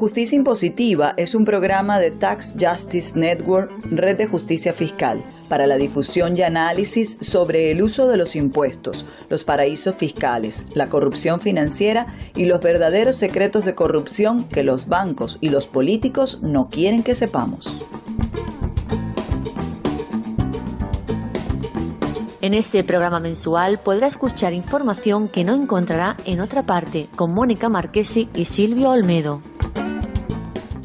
Justicia Impositiva es un programa de Tax Justice Network, Red de Justicia Fiscal, para la difusión y análisis sobre el uso de los impuestos, los paraísos fiscales, la corrupción financiera y los verdaderos secretos de corrupción que los bancos y los políticos no quieren que sepamos. En este programa mensual podrá escuchar información que no encontrará en otra parte con Mónica Marchesi y Silvio Olmedo.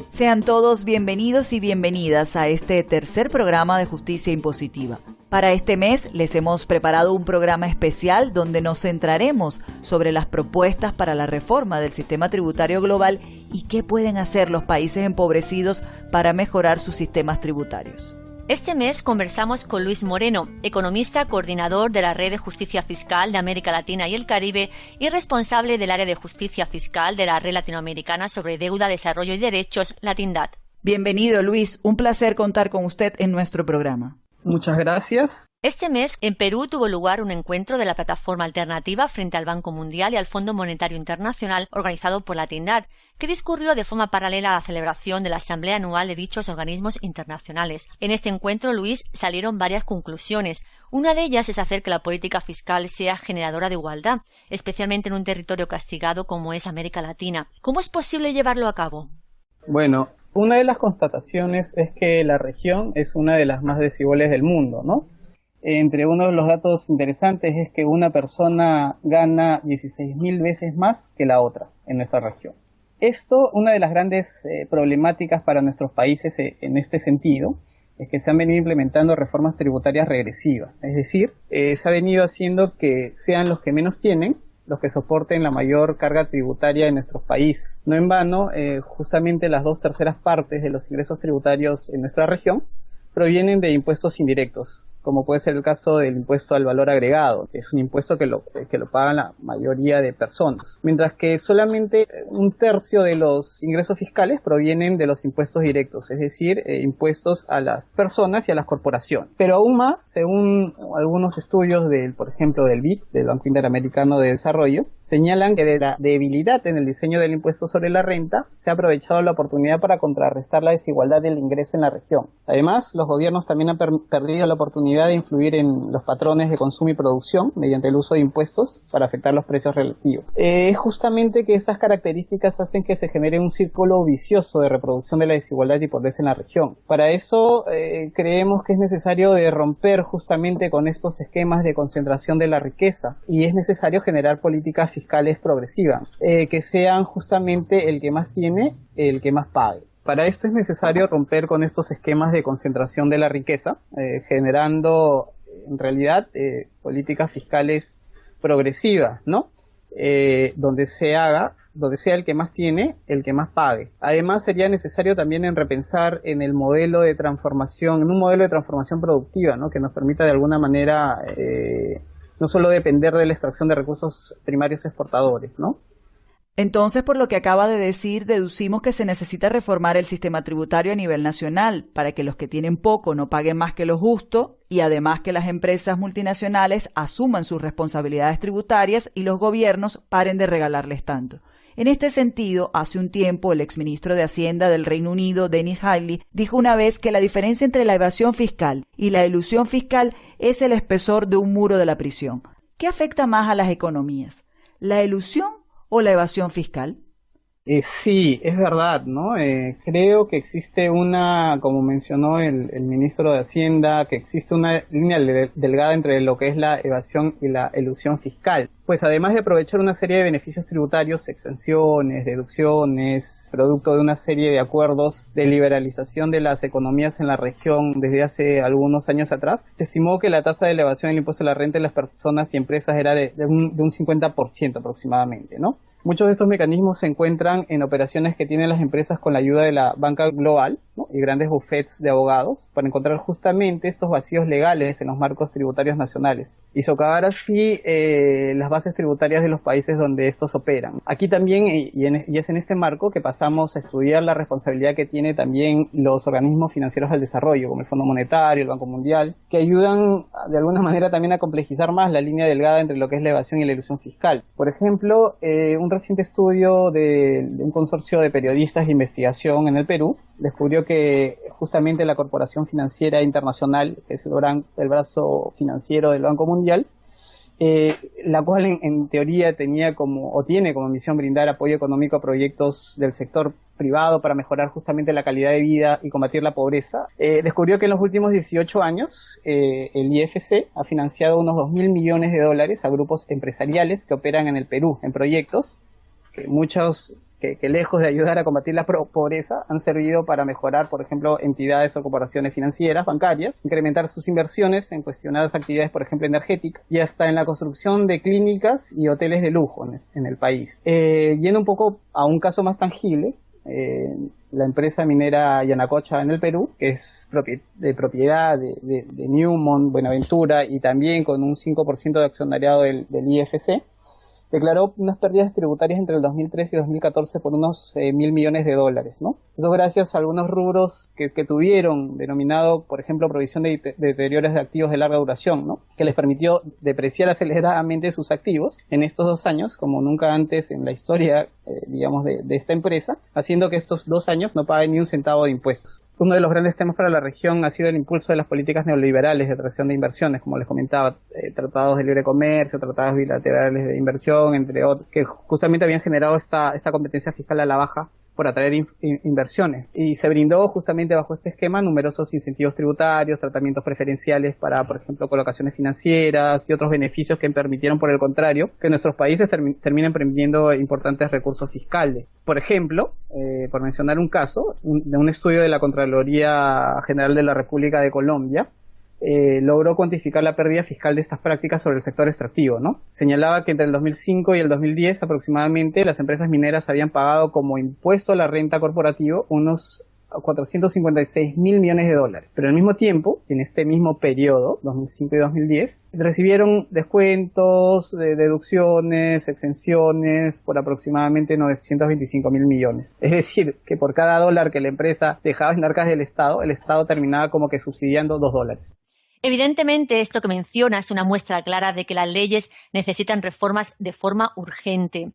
Sean todos bienvenidos y bienvenidas a este tercer programa de Justicia Impositiva. Para este mes les hemos preparado un programa especial donde nos centraremos sobre las propuestas para la reforma del sistema tributario global y qué pueden hacer los países empobrecidos para mejorar sus sistemas tributarios. Este mes conversamos con Luis Moreno, economista coordinador de la Red de Justicia Fiscal de América Latina y el Caribe y responsable del área de justicia fiscal de la Red Latinoamericana sobre Deuda, Desarrollo y Derechos, Latindad. Bienvenido, Luis. Un placer contar con usted en nuestro programa. Muchas gracias. Este mes, en Perú tuvo lugar un encuentro de la plataforma alternativa frente al Banco Mundial y al Fondo Monetario Internacional organizado por Latindad, que discurrió de forma paralela a la celebración de la Asamblea Anual de dichos organismos internacionales. En este encuentro, Luis, salieron varias conclusiones. Una de ellas es hacer que la política fiscal sea generadora de igualdad, especialmente en un territorio castigado como es América Latina. ¿Cómo es posible llevarlo a cabo? Bueno, una de las constataciones es que la región es una de las más desiguales del mundo, ¿no? Entre uno de los datos interesantes es que una persona gana 16.000 veces más que la otra en nuestra región. Esto, una de las grandes problemáticas para nuestros países en este sentido, es que se han venido implementando reformas tributarias regresivas. Es decir, se ha venido haciendo que sean los que menos tienen los que soporten la mayor carga tributaria de nuestros países. No en vano, justamente las 2/3 partes de los ingresos tributarios en nuestra región provienen de impuestos indirectos, como puede ser el caso del impuesto al valor agregado, que es un impuesto que lo pagan la mayoría de personas, mientras que solamente 1/3 de los ingresos fiscales provienen de los impuestos directos, es decir, impuestos a las personas y a las corporaciones. Pero aún más, según algunos estudios por ejemplo, del BID, del Banco Interamericano de Desarrollo, señalan que de la debilidad en el diseño del impuesto sobre la renta se ha aprovechado la oportunidad para contrarrestar la desigualdad del ingreso en la región. Además, los gobiernos también han perdido la oportunidad de influir en los patrones de consumo y producción mediante el uso de impuestos para afectar los precios relativos. Es justamente que estas características hacen que se genere un círculo vicioso de reproducción de la desigualdad y pobreza en la región. Para eso creemos que es necesario de romper justamente con estos esquemas de concentración de la riqueza y es necesario generar políticas fiscales progresivas que sean justamente el que más tiene, el que más pague. Para esto es necesario romper con estos esquemas de concentración de la riqueza, generando en realidad políticas fiscales progresivas, ¿no? Donde sea el que más tiene, el que más pague. Además sería necesario también repensar en un modelo de transformación productiva, ¿no? Que nos permita de alguna manera no solo depender de la extracción de recursos primarios exportadores, ¿no? Entonces, por lo que acaba de decir, deducimos que se necesita reformar el sistema tributario a nivel nacional para que los que tienen poco no paguen más que lo justo y además que las empresas multinacionales asuman sus responsabilidades tributarias y los gobiernos paren de regalarles tanto. En este sentido, hace un tiempo el exministro de Hacienda del Reino Unido, Dennis Healey, dijo una vez que la diferencia entre la evasión fiscal y la elusión fiscal es el espesor de un muro de la prisión. ¿Qué afecta más a las economías? ¿La elusión o la evasión fiscal? Sí, es verdad, ¿no? Creo que existe como mencionó el ministro de Hacienda, que existe una línea delgada entre lo que es la evasión y la elusión fiscal. Pues además de aprovechar una serie de beneficios tributarios, exenciones, deducciones, producto de una serie de acuerdos de liberalización de las economías en la región desde hace algunos años atrás, se estimó que la tasa de elevación del impuesto a la renta de las personas y empresas era de un 50% aproximadamente, ¿no? Muchos de estos mecanismos se encuentran en operaciones que tienen las empresas con la ayuda de la banca global, ¿no? y grandes bufetes de abogados para encontrar justamente estos vacíos legales en los marcos tributarios nacionales y socavar así las bases tributarias de los países donde estos operan. Aquí también, y es en este marco que pasamos a estudiar la responsabilidad que tienen también los organismos financieros del desarrollo, como el Fondo Monetario, el Banco Mundial, que ayudan de alguna manera también a complejizar más la línea delgada entre lo que es la evasión y la ilusión fiscal. Por ejemplo, un reciente estudio de un consorcio de periodistas de investigación en el Perú descubrió que justamente la Corporación Financiera Internacional, que es el brazo financiero del Banco Mundial, la cual en teoría tiene como misión brindar apoyo económico a proyectos del sector privado para mejorar justamente la calidad de vida y combatir la pobreza, descubrió que en los últimos 18 años el IFC ha financiado unos 2.000 millones de dólares a grupos empresariales que operan en el Perú en proyectos que muchos que lejos de ayudar a combatir la pobreza, han servido para mejorar, por ejemplo, entidades o corporaciones financieras, bancarias, incrementar sus inversiones en cuestionadas actividades, por ejemplo, energéticas, y hasta en la construcción de clínicas y hoteles de lujo en el país. Yendo un poco a un caso más tangible, la empresa minera Yanacocha en el Perú, que es de propiedad de Newmont, Buenaventura, y también con un 5% de accionariado del IFC, declaró unas pérdidas tributarias entre el 2013 y 2014 por unos 1.000 millones de dólares, ¿no? Eso gracias a algunos rubros que tuvieron, denominado, por ejemplo, provisión de deterioros de activos de larga duración, ¿no? Que les permitió depreciar aceleradamente sus activos en estos 2 años, como nunca antes en la historia, digamos, de esta empresa, haciendo que estos 2 años no paguen ni un centavo de impuestos. Uno de los grandes temas para la región ha sido el impulso de las políticas neoliberales de atracción de inversiones, como les comentaba, tratados de libre comercio, tratados bilaterales de inversión, entre otros, que justamente habían generado esta competencia fiscal a la baja por atraer inversiones. Y se brindó justamente bajo este esquema numerosos incentivos tributarios, tratamientos preferenciales para, por ejemplo, colocaciones financieras y otros beneficios que permitieron, por el contrario, que nuestros países terminen perdiendo importantes recursos fiscales. Por ejemplo, por mencionar un caso, de un estudio de la Contraloría General de la República de Colombia, logró cuantificar la pérdida fiscal de estas prácticas sobre el sector extractivo, ¿no? Señalaba que entre el 2005 y el 2010 aproximadamente las empresas mineras habían pagado como impuesto a la renta corporativo unos 456.000 millones de dólares. Pero al mismo tiempo, en este mismo periodo, 2005 y 2010, recibieron descuentos, deducciones, exenciones por aproximadamente 925.000 millones. Es decir, que por cada dólar que la empresa dejaba en arcas del Estado, el Estado terminaba como que subsidiando $2. Evidentemente, esto que menciona es una muestra clara de que las leyes necesitan reformas de forma urgente.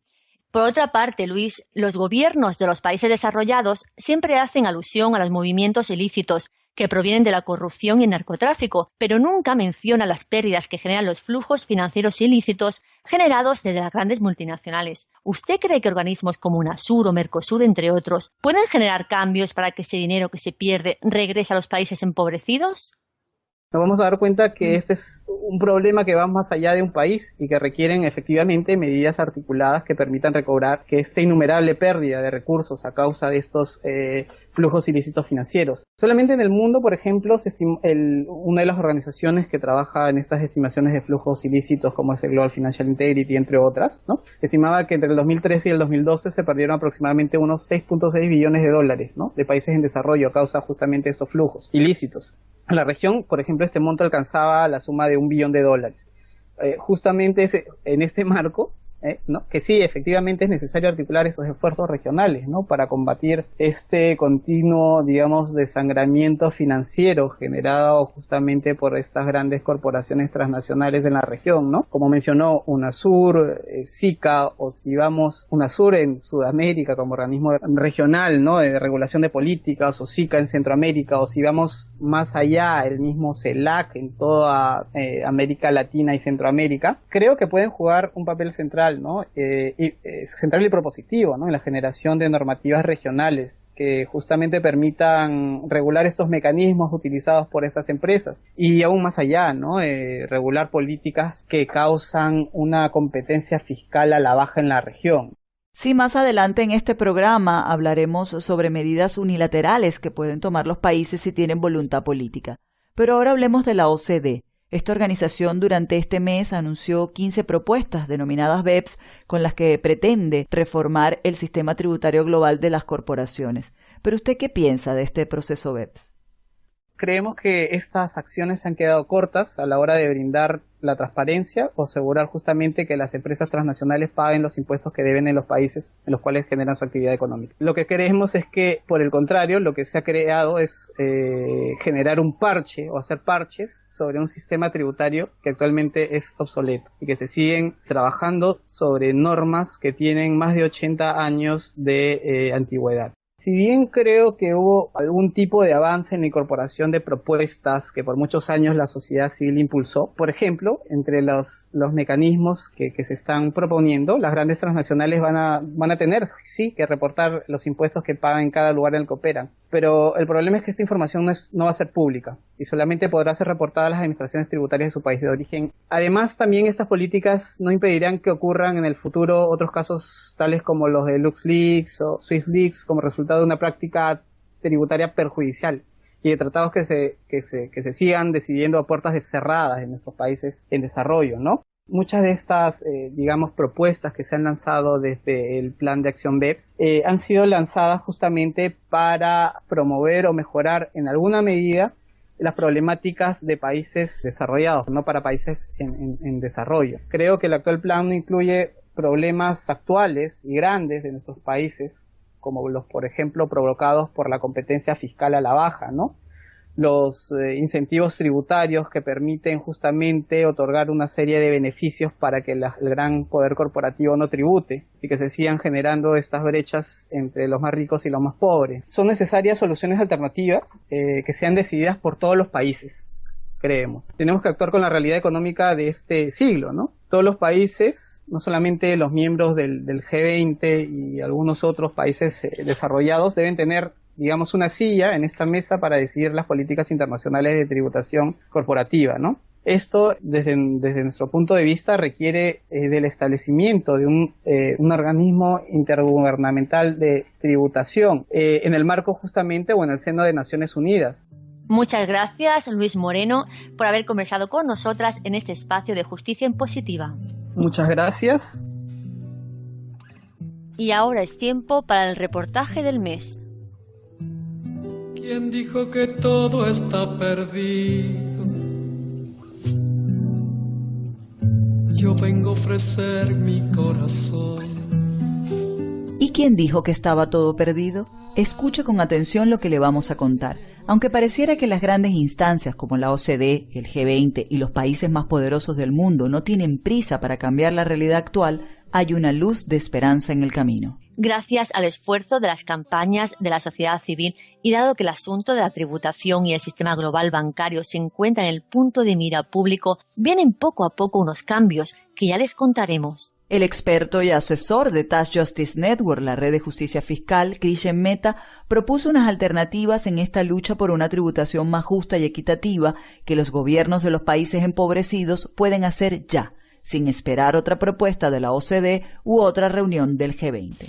Por otra parte, Luis, los gobiernos de los países desarrollados siempre hacen alusión a los movimientos ilícitos que provienen de la corrupción y el narcotráfico, pero nunca mencionan las pérdidas que generan los flujos financieros ilícitos generados desde las grandes multinacionales. ¿Usted cree que organismos como UNASUR o Mercosur, entre otros, pueden generar cambios para que ese dinero que se pierde regrese a los países empobrecidos? Nos vamos a dar cuenta que este es un problema que va más allá de un país y que requieren efectivamente medidas articuladas que permitan recobrar que esta innumerable pérdida de recursos a causa de estos flujos ilícitos financieros. Solamente en el mundo, por ejemplo, una de las organizaciones que trabaja en estas estimaciones de flujos ilícitos, como es el Global Financial Integrity, entre otras, ¿no?, estimaba que entre el 2013 y el 2012 se perdieron aproximadamente unos 6.6 billones de dólares, ¿no?, de países en desarrollo a causa justamente de estos flujos ilícitos. En la región, por ejemplo, este monto alcanzaba la suma de $1 billón. Justamente en este marco, ¿no?, que sí, efectivamente es necesario articular esos esfuerzos regionales, ¿no?, para combatir este continuo, digamos, desangramiento financiero generado justamente por estas grandes corporaciones transnacionales en la región, ¿no? Como mencionó UNASUR, SICA, o si vamos, UNASUR en Sudamérica como organismo regional, ¿no?, de regulación de políticas, o SICA en Centroamérica, o si vamos más allá, el mismo CELAC en toda América Latina y Centroamérica, creo que pueden jugar un papel central, ¿no?, central y propositivo, ¿no?, en la generación de normativas regionales que justamente permitan regular estos mecanismos utilizados por esas empresas y aún más allá, ¿no?, regular políticas que causan una competencia fiscal a la baja en la región. Sí, más adelante en este programa hablaremos sobre medidas unilaterales que pueden tomar los países si tienen voluntad política. Pero ahora hablemos de la OCDE. Esta organización durante este mes anunció 15 propuestas denominadas BEPS con las que pretende reformar el sistema tributario global de las corporaciones. Pero ¿usted qué piensa de este proceso BEPS? Creemos que estas acciones se han quedado cortas a la hora de brindar la transparencia o asegurar justamente que las empresas transnacionales paguen los impuestos que deben en los países en los cuales generan su actividad económica. Lo que queremos es que, por el contrario, lo que se ha creado es generar un parche o hacer parches sobre un sistema tributario que actualmente es obsoleto y que se siguen trabajando sobre normas que tienen más de 80 años de antigüedad. Si bien creo que hubo algún tipo de avance en la incorporación de propuestas que por muchos años la sociedad civil impulsó, por ejemplo, entre los mecanismos que se están proponiendo, las grandes transnacionales van a tener, sí, que reportar los impuestos que pagan en cada lugar en el que operan. Pero el problema es que esta información no va a ser pública y solamente podrá ser reportada a las administraciones tributarias de su país de origen. Además, también estas políticas no impedirán que ocurran en el futuro otros casos tales como los de LuxLeaks o SwissLeaks como resultado de una práctica tributaria perjudicial y de tratados que se sigan decidiendo a puertas cerradas en nuestros países en desarrollo, ¿no? Muchas de estas, propuestas que se han lanzado desde el plan de acción BEPS han sido lanzadas justamente para promover o mejorar en alguna medida las problemáticas de países desarrollados, no para países en desarrollo. Creo que el actual plan no incluye problemas actuales y grandes de nuestros países, como los, por ejemplo, provocados por la competencia fiscal a la baja, ¿no? Los incentivos tributarios que permiten justamente otorgar una serie de beneficios para que el gran poder corporativo no tribute y que se sigan generando estas brechas entre los más ricos y los más pobres. Son necesarias soluciones alternativas que sean decididas por todos los países, creemos. Tenemos que actuar con la realidad económica de este siglo, ¿no? Todos los países, no solamente los miembros del G20 y algunos otros países desarrollados, deben tener una silla en esta mesa para decidir las políticas internacionales de tributación corporativa, ¿no? Esto, desde nuestro punto de vista, requiere del establecimiento de un organismo intergubernamental de tributación en el marco justamente o en el seno de Naciones Unidas. Muchas gracias, Luis Moreno, por haber conversado con nosotras en este espacio de Justicia Impositiva. Muchas gracias. Y ahora es tiempo para el reportaje del mes. ¿Quién dijo que todo está perdido? Yo vengo a ofrecer mi corazón. ¿Y quién dijo que estaba todo perdido? Escuche con atención lo que le vamos a contar. Aunque pareciera que las grandes instancias como la OCDE, el G20 y los países más poderosos del mundo no tienen prisa para cambiar la realidad actual, hay una luz de esperanza en el camino. Gracias al esfuerzo de las campañas de la sociedad civil y dado que el asunto de la tributación y el sistema global bancario se encuentra en el punto de mira público, vienen poco a poco unos cambios que ya les contaremos. El experto y asesor de Tax Justice Network, la red de justicia fiscal, Krishen Mehta, propuso unas alternativas en esta lucha por una tributación más justa y equitativa que los gobiernos de los países empobrecidos pueden hacer ya, sin esperar otra propuesta de la OCDE u otra reunión del G20.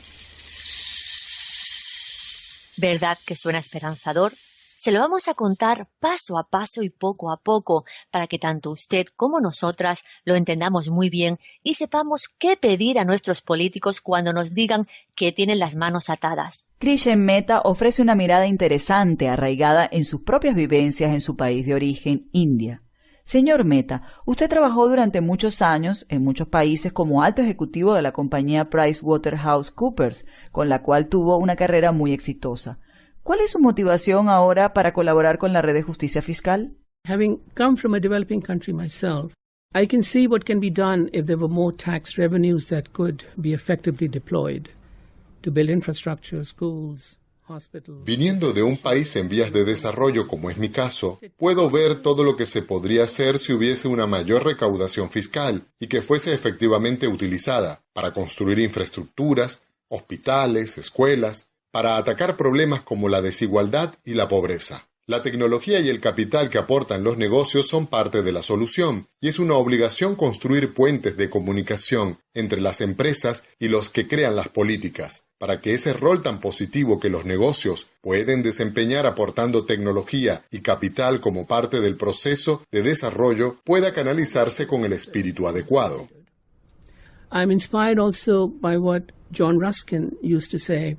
¿Verdad que suena esperanzador? Se lo vamos a contar paso a paso y poco a poco para que tanto usted como nosotras lo entendamos muy bien y sepamos qué pedir a nuestros políticos cuando nos digan que tienen las manos atadas. Krishen Mehta ofrece una mirada interesante arraigada en sus propias vivencias en su país de origen, India. Señor Mehta, usted trabajó durante muchos años en muchos países como alto ejecutivo de la compañía PricewaterhouseCoopers, con la cual tuvo una carrera muy exitosa. ¿Cuál es su motivación ahora para colaborar con la red de justicia fiscal? Having come from a developing country myself, I can see what can be done if there were more tax revenues that could be effectively deployed to build infrastructure, schools, hospitals. Viniendo de un país en vías de desarrollo como es mi caso, puedo ver todo lo que se podría hacer si hubiese una mayor recaudación fiscal y que fuese efectivamente utilizada para construir infraestructuras, hospitales, escuelas, para atacar problemas como la desigualdad y la pobreza. La tecnología y el capital que aportan los negocios son parte de la solución, y es una obligación construir puentes de comunicación entre las empresas y los que crean las políticas, para que ese rol tan positivo que los negocios pueden desempeñar aportando tecnología y capital como parte del proceso de desarrollo pueda canalizarse con el espíritu adecuado. I'm inspired also by what John Ruskin used to say.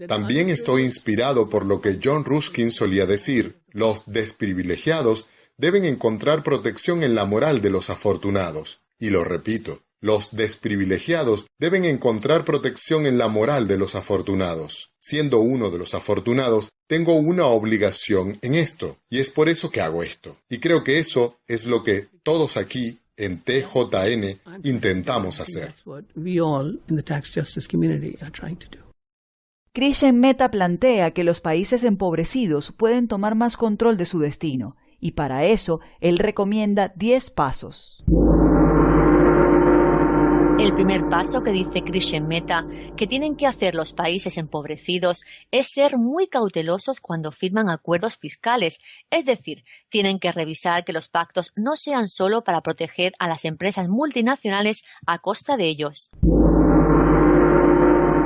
También estoy inspirado por lo que John Ruskin solía decir: los desprivilegiados deben encontrar protección en la moral de los afortunados. Y lo repito, los desprivilegiados deben encontrar protección en la moral de los afortunados. Siendo uno de los afortunados, tengo una obligación en esto, y es por eso que hago esto. Y creo que eso es lo que todos aquí en TJN intentamos hacer. Krishen Mehta plantea que los países empobrecidos pueden tomar más control de su destino, y para eso él recomienda 10 pasos. El primer paso que dice Krishen Mehta que tienen que hacer los países empobrecidos es ser muy cautelosos cuando firman acuerdos fiscales, es decir, tienen que revisar que los pactos no sean solo para proteger a las empresas multinacionales a costa de ellos.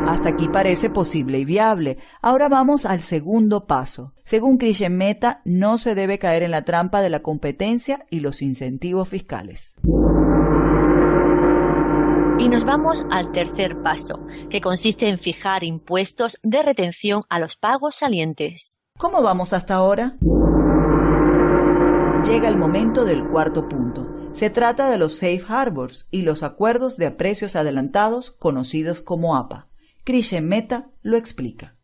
Hasta aquí parece posible y viable. Ahora vamos al segundo paso. Según Krishen Mehta, no se debe caer en la trampa de la competencia y los incentivos fiscales. Y nos vamos al tercer paso, que consiste en fijar impuestos de retención a los pagos salientes. ¿Cómo vamos hasta ahora? Llega el momento del cuarto punto. Se trata de los safe harbors y los acuerdos de aprecios adelantados conocidos como APA. Krishen Mehta lo explica.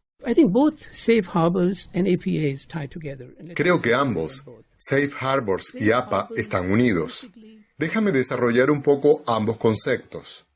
Creo que ambos, safe harbors y APA, están unidos. Déjame desarrollar un poco ambos conceptos.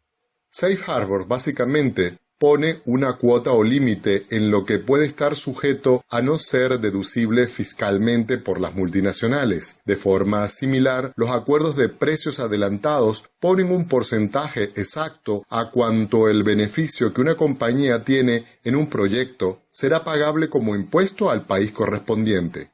Safe harbor básicamente pone una cuota o límite en lo que puede estar sujeto a no ser deducible fiscalmente por las multinacionales. De forma similar, los acuerdos de precios adelantados ponen un porcentaje exacto a cuanto el beneficio que una compañía tiene en un proyecto será pagable como impuesto al país correspondiente.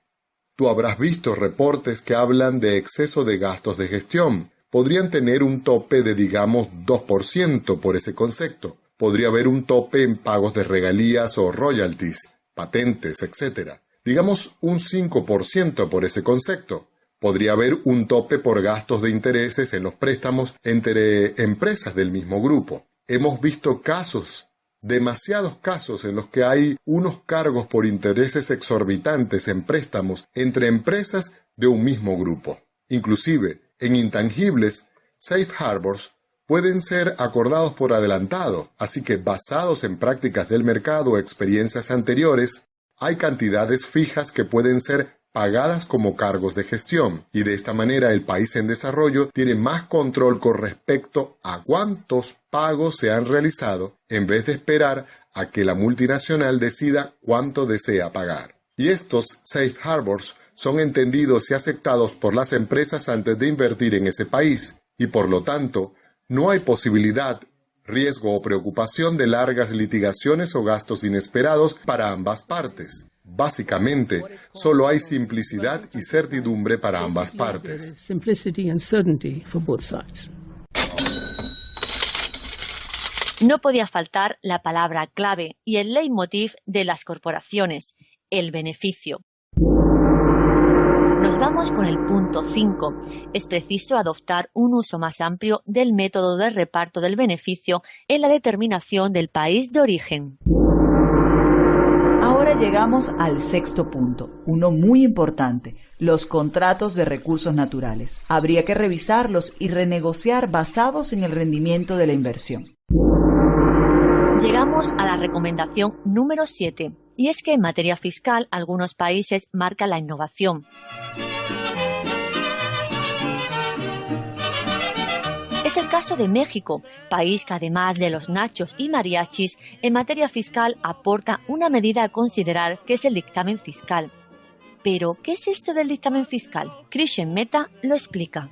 Tú habrás visto reportes que hablan de exceso de gastos de gestión. Podrían tener un tope de, digamos, 2% por ese concepto. Podría haber un tope en pagos de regalías o royalties, patentes, etc. Digamos un 5% por ese concepto. Podría haber un tope por gastos de intereses en los préstamos entre empresas del mismo grupo. Hemos visto casos, demasiados casos en los que hay unos cargos por intereses exorbitantes en préstamos entre empresas de un mismo grupo. Inclusive, en intangibles, safe harbors pueden ser acordados por adelantado, así que basados en prácticas del mercado o experiencias anteriores, hay cantidades fijas que pueden ser pagadas como cargos de gestión, y de esta manera el país en desarrollo tiene más control con respecto a cuántos pagos se han realizado, en vez de esperar a que la multinacional decida cuánto desea pagar. Y estos safe harbors son entendidos y aceptados por las empresas antes de invertir en ese país, y por lo tanto, no hay posibilidad, riesgo o preocupación de largas litigaciones o gastos inesperados para ambas partes. Básicamente, solo hay simplicidad y certidumbre para ambas partes. No podía faltar la palabra clave y el leitmotiv de las corporaciones, el beneficio. Nos vamos con el punto 5. Es preciso adoptar un uso más amplio del método de reparto del beneficio en la determinación del país de origen. Ahora llegamos al sexto punto, uno muy importante, los contratos de recursos naturales. Habría que revisarlos y renegociar basados en el rendimiento de la inversión. Llegamos a la recomendación número 7. Y es que en materia fiscal algunos países marcan la innovación. Es el caso de México, país que además de los nachos y mariachis, en materia fiscal aporta una medida a considerar que es el dictamen fiscal. Pero, ¿qué es esto del dictamen fiscal? Krishen Mehta lo explica.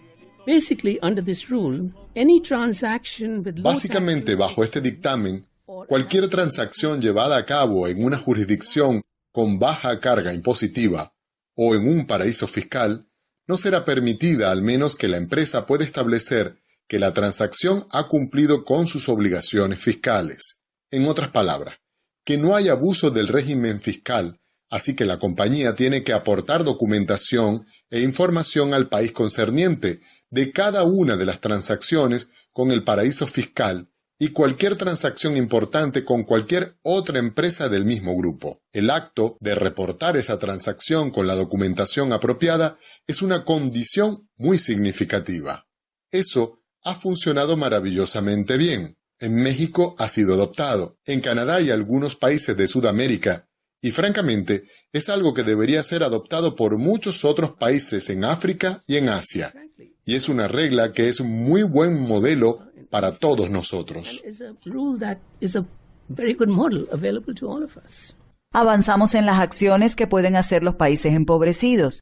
Básicamente, bajo este dictamen, cualquier transacción llevada a cabo en una jurisdicción con baja carga impositiva o en un paraíso fiscal no será permitida al menos que la empresa pueda establecer que la transacción ha cumplido con sus obligaciones fiscales. En otras palabras, que no hay abuso del régimen fiscal, así que la compañía tiene que aportar documentación e información al país concerniente de cada una de las transacciones con el paraíso fiscal y cualquier transacción importante con cualquier otra empresa del mismo grupo. El acto de reportar esa transacción con la documentación apropiada es una condición muy significativa. Eso ha funcionado maravillosamente bien. En México ha sido adoptado, en Canadá y algunos países de Sudamérica, y francamente es algo que debería ser adoptado por muchos otros países en África y en Asia. Y es una regla que es un muy buen modelo para todos nosotros. Avanzamos en las acciones que pueden hacer los países empobrecidos.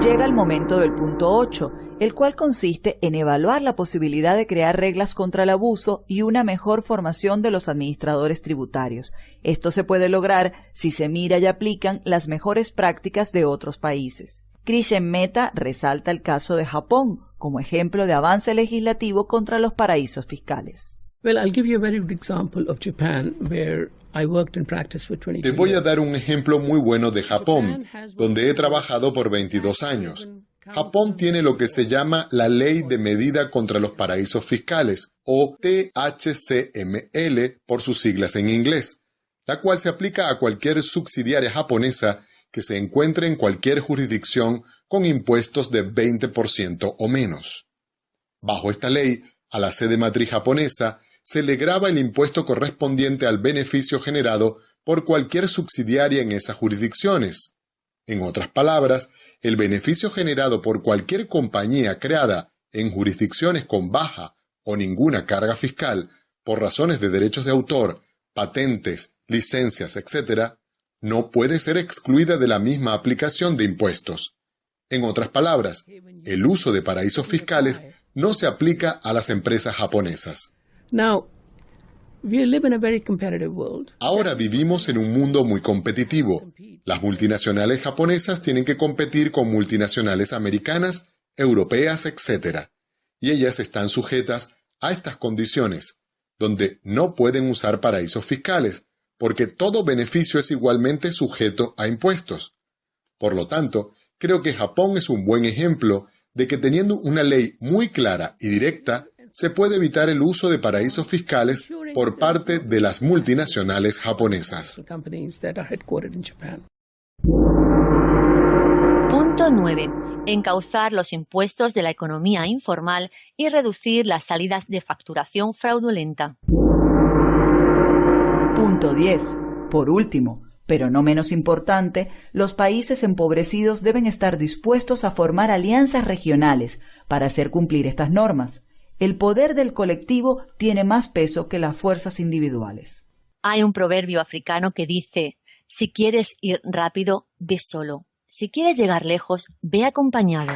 Llega el momento del punto 8, el cual consiste en evaluar la posibilidad de crear reglas contra el abuso y una mejor formación de los administradores tributarios. Esto se puede lograr si se mira y aplican las mejores prácticas de otros países. Krishen Mehta resalta el caso de Japón como ejemplo de avance legislativo contra los paraísos fiscales. Te voy a dar un ejemplo muy bueno de Japón, donde he trabajado por 22 años. Japón tiene lo que se llama la Ley de Medida contra los Paraísos Fiscales, o THCML por sus siglas en inglés, la cual se aplica a cualquier subsidiaria japonesa que se encuentre en cualquier jurisdicción con impuestos de 20% o menos. Bajo esta ley, a la sede matriz japonesa se le grava el impuesto correspondiente al beneficio generado por cualquier subsidiaria en esas jurisdicciones. En otras palabras, el beneficio generado por cualquier compañía creada en jurisdicciones con baja o ninguna carga fiscal por razones de derechos de autor, patentes, licencias, etc., no puede ser excluida de la misma aplicación de impuestos. En otras palabras, el uso de paraísos fiscales no se aplica a las empresas japonesas. Ahora vivimos en un mundo muy competitivo. Las multinacionales japonesas tienen que competir con multinacionales americanas, europeas, etc. Y ellas están sujetas a estas condiciones, donde no pueden usar paraísos fiscales, porque todo beneficio es igualmente sujeto a impuestos. Por lo tanto, creo que Japón es un buen ejemplo de que teniendo una ley muy clara y directa, se puede evitar el uso de paraísos fiscales por parte de las multinacionales japonesas. Punto 9. Encauzar los impuestos de la economía informal y reducir las salidas de facturación fraudulenta. Punto 10. Por último, pero no menos importante, los países empobrecidos deben estar dispuestos a formar alianzas regionales para hacer cumplir estas normas. El poder del colectivo tiene más peso que las fuerzas individuales. Hay un proverbio africano que dice: si quieres ir rápido, ve solo. Si quieres llegar lejos, ve acompañado.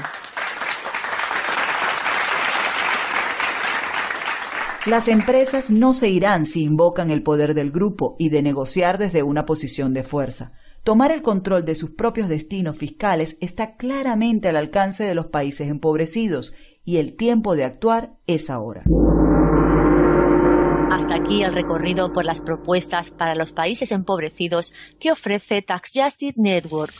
Las empresas no se irán si invocan el poder del grupo y de negociar desde una posición de fuerza. Tomar el control de sus propios destinos fiscales está claramente al alcance de los países empobrecidos y el tiempo de actuar es ahora. Hasta aquí el recorrido por las propuestas para los países empobrecidos que ofrece Tax Justice Network.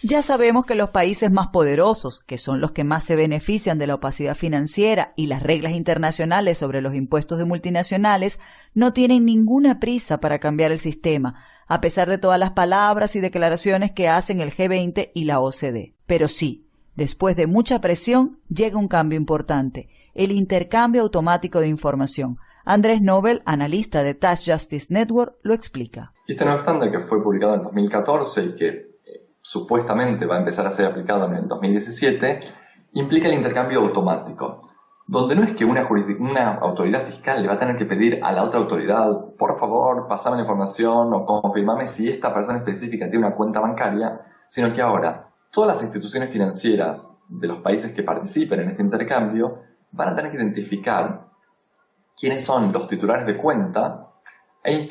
Ya sabemos que los países más poderosos, que son los que más se benefician de la opacidad financiera y las reglas internacionales sobre los impuestos de multinacionales, no tienen ninguna prisa para cambiar el sistema, a pesar de todas las palabras y declaraciones que hacen el G20 y la OCDE. Pero sí, después de mucha presión, llega un cambio importante: el intercambio automático de información. Andrés Nobel, analista de Tax Justice Network, lo explica. Este nuevo estándar, que fue publicado en 2014 y que supuestamente va a empezar a ser aplicado en el 2017, implica el intercambio automático, donde no es que una autoridad fiscal le va a tener que pedir a la otra autoridad: por favor, pasame la información o confirmame si esta persona específica tiene una cuenta bancaria, sino que ahora todas las instituciones financieras de los países que participen en este intercambio van a tener que identificar quiénes son los titulares de cuenta e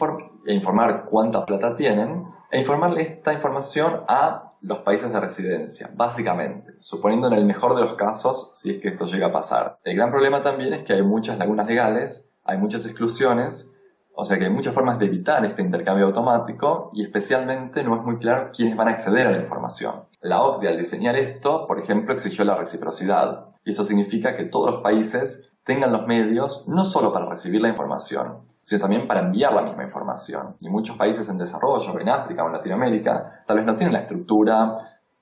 informar cuánta plata tienen, e informarle esta información a los países de residencia, básicamente, suponiendo en el mejor de los casos si es que esto llega a pasar. El gran problema también es que hay muchas lagunas legales, hay muchas exclusiones, O sea que hay muchas formas de evitar este intercambio automático y especialmente no es muy claro quiénes van a acceder a la información. La OCDE, al diseñar esto, por ejemplo, exigió la reciprocidad. Y esto significa que todos los países tengan los medios no solo para recibir la información, sino también para enviar la misma información. Y muchos países en desarrollo, en África o en Latinoamérica, tal vez no tienen la estructura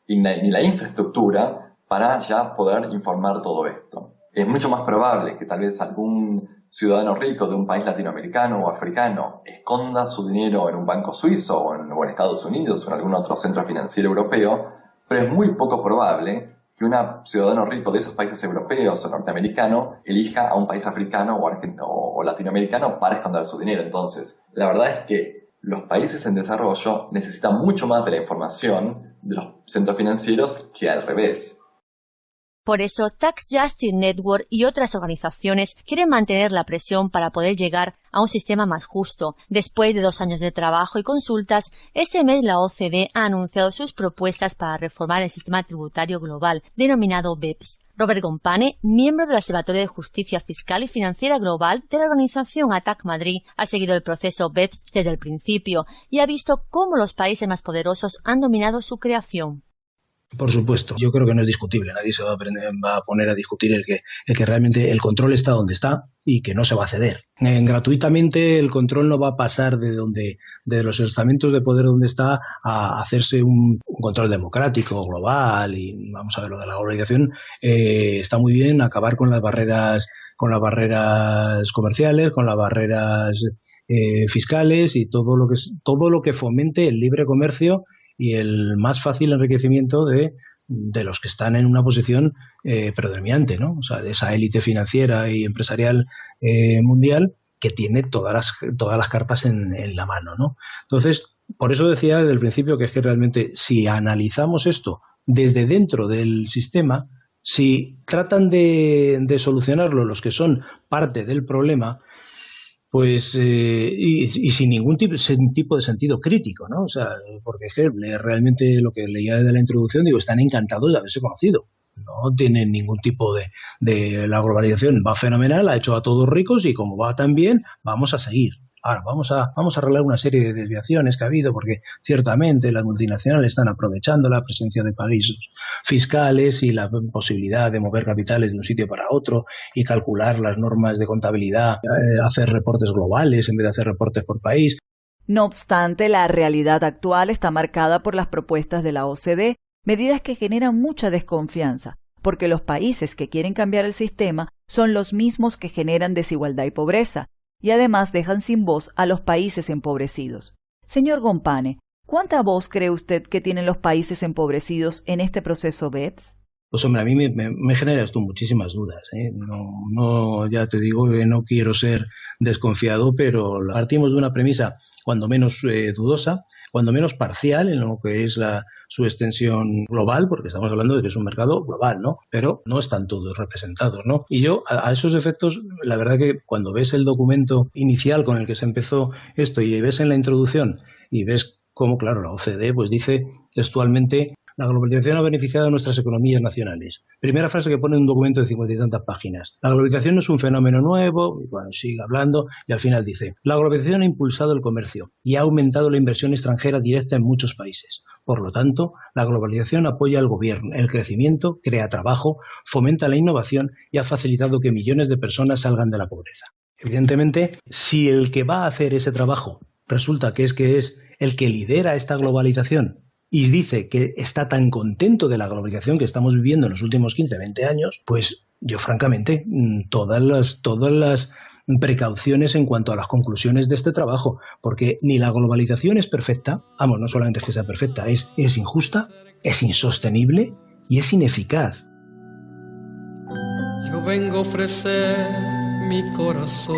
ni la infraestructura para ya poder informar todo esto. Es mucho más probable que tal vez algún ciudadano rico de un país latinoamericano o africano esconda su dinero en un banco suizo o en Estados Unidos o en algún otro centro financiero europeo, pero es muy poco probable que un ciudadano rico de esos países europeos o norteamericanos elija a un país africano o latinoamericano para esconder su dinero. Entonces, la verdad es que los países en desarrollo necesitan mucho más de la información de los centros financieros que al revés. Por eso, Tax Justice Network y otras organizaciones quieren mantener la presión para poder llegar a un sistema más justo. Después de 2 años de trabajo y consultas, este mes la OCDE ha anunciado sus propuestas para reformar el sistema tributario global, denominado BEPS. Robert Gompane, miembro del Observatorio de Justicia Fiscal y Financiera Global de la organización ATAC Madrid, ha seguido el proceso BEPS desde el principio y ha visto cómo los países más poderosos han dominado su creación. Por supuesto, yo creo que no es discutible, nadie se va a poner a discutir el que realmente el control está donde está y que no se va a ceder. Gratuitamente el control no va a pasar de los estamentos de poder donde está a hacerse un control democrático, global, y vamos a ver lo de la globalización. Está muy bien acabar con las barreras comerciales, con las barreras fiscales y todo lo que fomente el libre comercio y el más fácil enriquecimiento de los que están en una posición predominante, ¿no? O sea, de esa élite financiera y empresarial mundial que tiene todas las cartas en la mano, ¿no? Entonces, por eso decía desde el principio que es que realmente si analizamos esto desde dentro del sistema, si tratan de solucionarlo los que son parte del problema, pues y sin ningún tipo de sentido crítico, ¿no? O sea, porque es que realmente lo que leía de la introducción, digo, están encantados de haberse conocido. No tienen ningún tipo de la globalización va fenomenal, ha hecho a todos ricos y como va tan bien, vamos a seguir. Ahora, vamos a arreglar una serie de desviaciones que ha habido porque ciertamente las multinacionales están aprovechando la presencia de paraísos fiscales y la posibilidad de mover capitales de un sitio para otro y calcular las normas de contabilidad, hacer reportes globales en vez de hacer reportes por país. No obstante, la realidad actual está marcada por las propuestas de la OCDE, medidas que generan mucha desconfianza, porque los países que quieren cambiar el sistema son los mismos que generan desigualdad y pobreza, y además dejan sin voz a los países empobrecidos. Señor Gompane, ¿cuánta voz cree usted que tienen los países empobrecidos en este proceso BEPS? Pues hombre, a mí me genera esto muchísimas dudas, ¿eh? No, ya te digo que no quiero ser desconfiado, pero partimos de una premisa cuando menos dudosa, cuando menos parcial en lo que es su extensión global, porque estamos hablando de que es un mercado global, ¿no? Pero no están todos representados, ¿no? Y yo, a esos efectos, la verdad que cuando ves el documento inicial con el que se empezó esto y ves en la introducción y ves cómo, claro, la OCDE pues dice textualmente: la globalización ha beneficiado a nuestras economías nacionales. Primera frase que pone en un documento de 50 y tantas páginas. La globalización no es un fenómeno nuevo, y bueno, sigue hablando, y al final dice: la globalización ha impulsado el comercio y ha aumentado la inversión extranjera directa en muchos países. Por lo tanto, la globalización apoya al gobierno, el crecimiento, crea trabajo, fomenta la innovación y ha facilitado que millones de personas salgan de la pobreza. Evidentemente, si el que va a hacer ese trabajo resulta que es el que lidera esta globalización y dice que está tan contento de la globalización que estamos viviendo en los últimos 15, 20 años, pues yo francamente todas las precauciones en cuanto a las conclusiones de este trabajo, porque ni la globalización es perfecta, no solamente es que sea perfecta, es injusta, es insostenible y es ineficaz. Yo vengo a ofrecer mi corazón.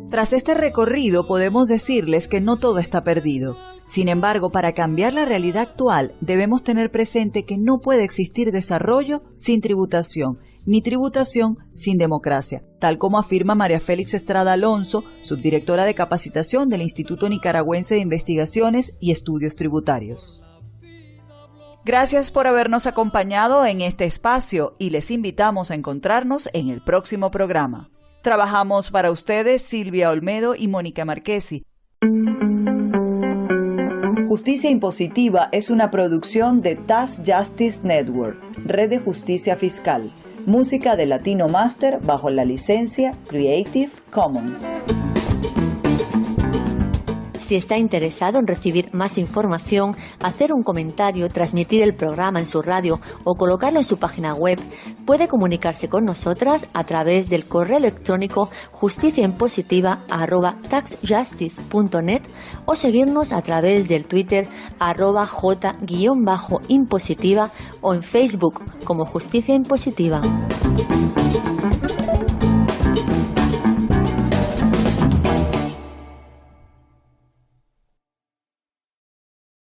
Tras este recorrido podemos decirles que no todo está perdido. Sin embargo, para cambiar la realidad actual debemos tener presente que no puede existir desarrollo sin tributación, ni tributación sin democracia, tal como afirma María Félix Estrada Alonso, subdirectora de capacitación del Instituto Nicaragüense de Investigaciones y Estudios Tributarios. Gracias por habernos acompañado en este espacio y les invitamos a encontrarnos en el próximo programa. Trabajamos para ustedes Silvia Olmedo y Mónica Marchesi. Justicia Impositiva es una producción de Tax Justice Network, Red de Justicia Fiscal. Música de Latino Master bajo la licencia Creative Commons. Si está interesado en recibir más información, hacer un comentario, transmitir el programa en su radio o colocarlo en su página web, puede comunicarse con nosotras a través del correo electrónico justiciaimpositiva@taxjustice.net o seguirnos a través del Twitter @j_impositiva o en Facebook como Justicia Impositiva.